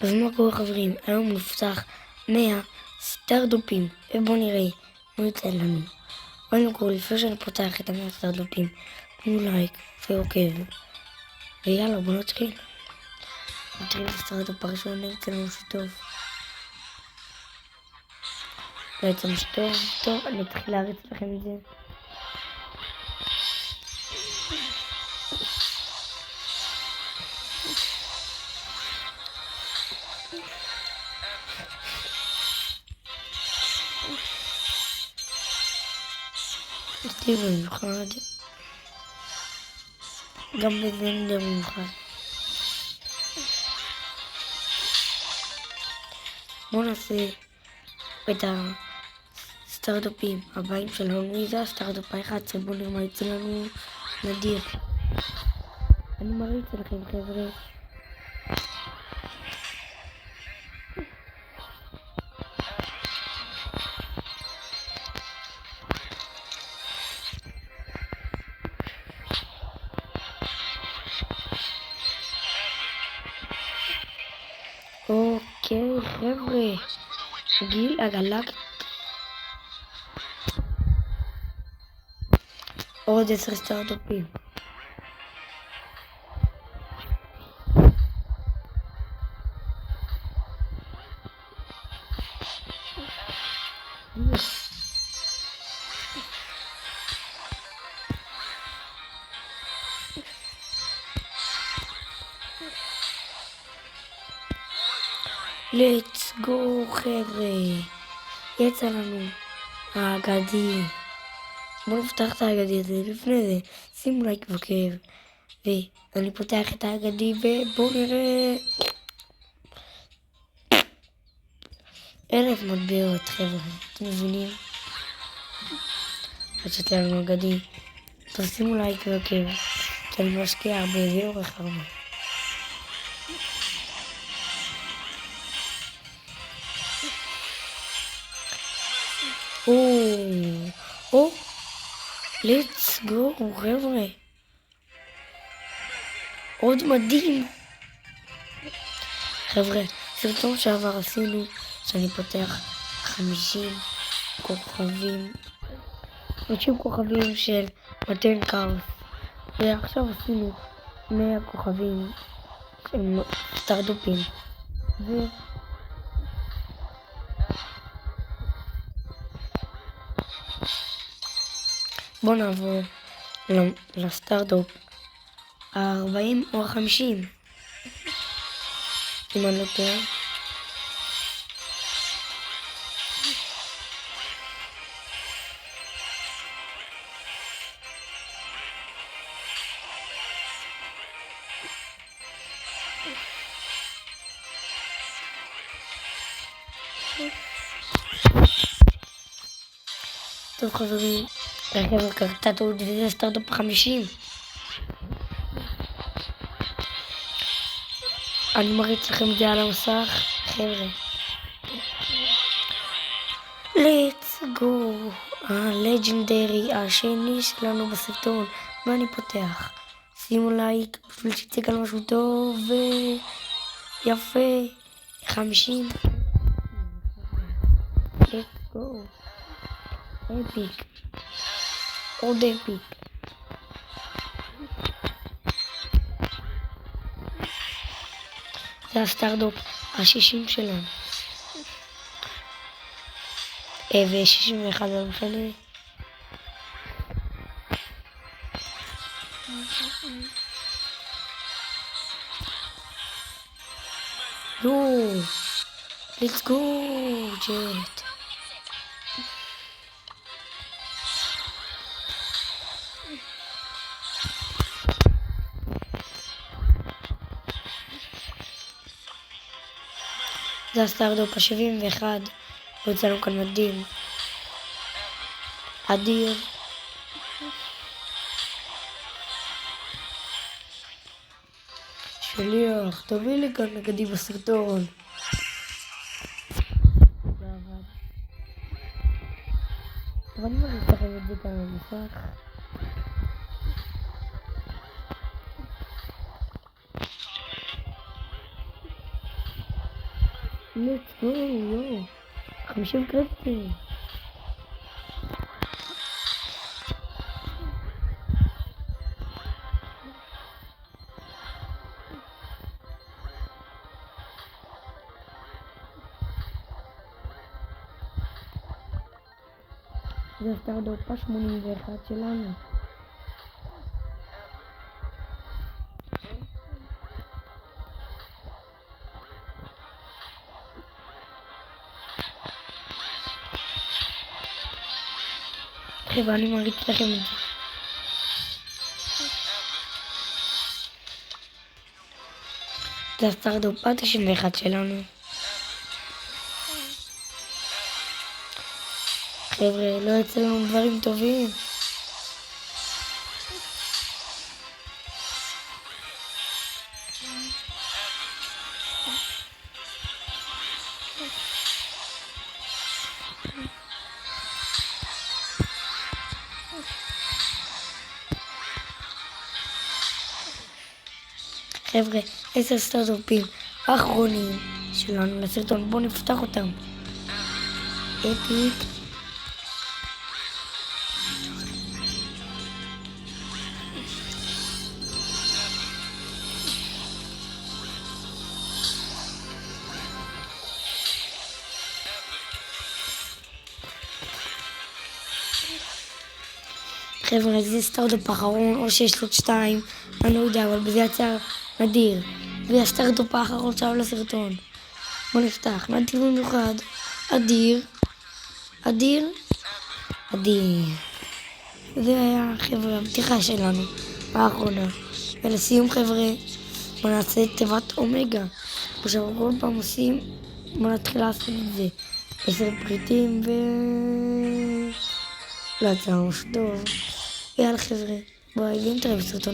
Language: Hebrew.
אז מה קורה חברים? היום נפתח 100 סטארט-אפים, ובואו נראה מה יוצא לנו. קודם כל, לפני שאני פותח את 100 סטארט-אפים, תנו לייק ועוקב. ויאללה, בואו נתחיל. נתחיל את הסטארט-אפ הראשון, נמצא לנו שטוב. בעצם שטוב, טוב, אני אתחיל להריץ לכם את זה. סטיב במיוחד, גם בזנדר במיוחד. בואו נעשה את הסטארט-אפים הבאים שלנו. זה הסטארט-אפ ה-11, בואו נראה מה יצא לנו. נדיר, אני מריץ לכם חבר'ה. אוקיי חבר'ה, גיל הגלקט, עוד 10 סטארט-אפים. let's go חבר'ה, יצא לנו האגדי. בואו נפתח את האגדי הזה. לפני זה שימו לייק ועוקב, ואני פותח את האגדי ובואו נראה. 1000 מטבעות חבר'ה, אתם מבינים? אז יצא לנו אגדי. טוב, שימו לייק ועוקב, כי אני משקיע הרבה, זה אורך הרבה. let's go חבר'ה, עוד מדהים חבר'ה. סרטון שעבר עשינו שאני פותח 50 כוכבים של מתן קאוס, ועכשיו עשינו 100 כוכבים של סטארט-אפים. בואו נעבור לסטארט-אפ ה-40 או ה-50 אם אני לא טועה. טוב חברים, רכב קרתה טעות, וזה סטארט-אפ 50. אני מריץ לכם את זה על המסך חבר'ה. let's go, הלג'נדרי השני שלנו בסרטון. מה אני פותח? שימו לייק בשביל שיצא כאן משהו טוב ויפה. 50. let's go, אפיק, עוד אפיק. זה הסטארט-אפ ה-60 שלנו, ו-61 לא משנה. let's go ג'ט. זה הסטארט-אפ ה-71, ויוצא לנו כאן מדהים, אדיר. שליח, תביא לי כאן נגדי בסרטון. אבל אני מריץ לכם את זה כאן על המסך. let's go, יואו. 50 קרדיטים. זה סטארדופ 81 שלנו. חבר'ה, אני מריץ לכם את זה. זה הסטארדופ 91 שלנו. חבר'ה, לא יצא לנו דברים טובים. חבר'ה, 10 סטארדופים האחרונים שלנו לסרטון, בואו נפתח אותם. אפיק. חבר'ה, זה סטארדופ האחרון, או שיש לו 2, אני לא יודע, אבל בזה יצא נדיר. זה הסטארדופ האחרון שלנו לסרטון. בוא נפתח, נדיר במיוחד. אדיר. זה היה, חבר'ה, הפתיחה שלנו, האחרונה. ולסיום, חבר'ה, בוא נעשה תיבת אומגה. עכשיו כל פעם עושים, בוא נתחיל לעשות את זה. 10 פריטים לא יצא ממש טוב. יאללה חבר'ה, ביי, ואם תראה בסרטון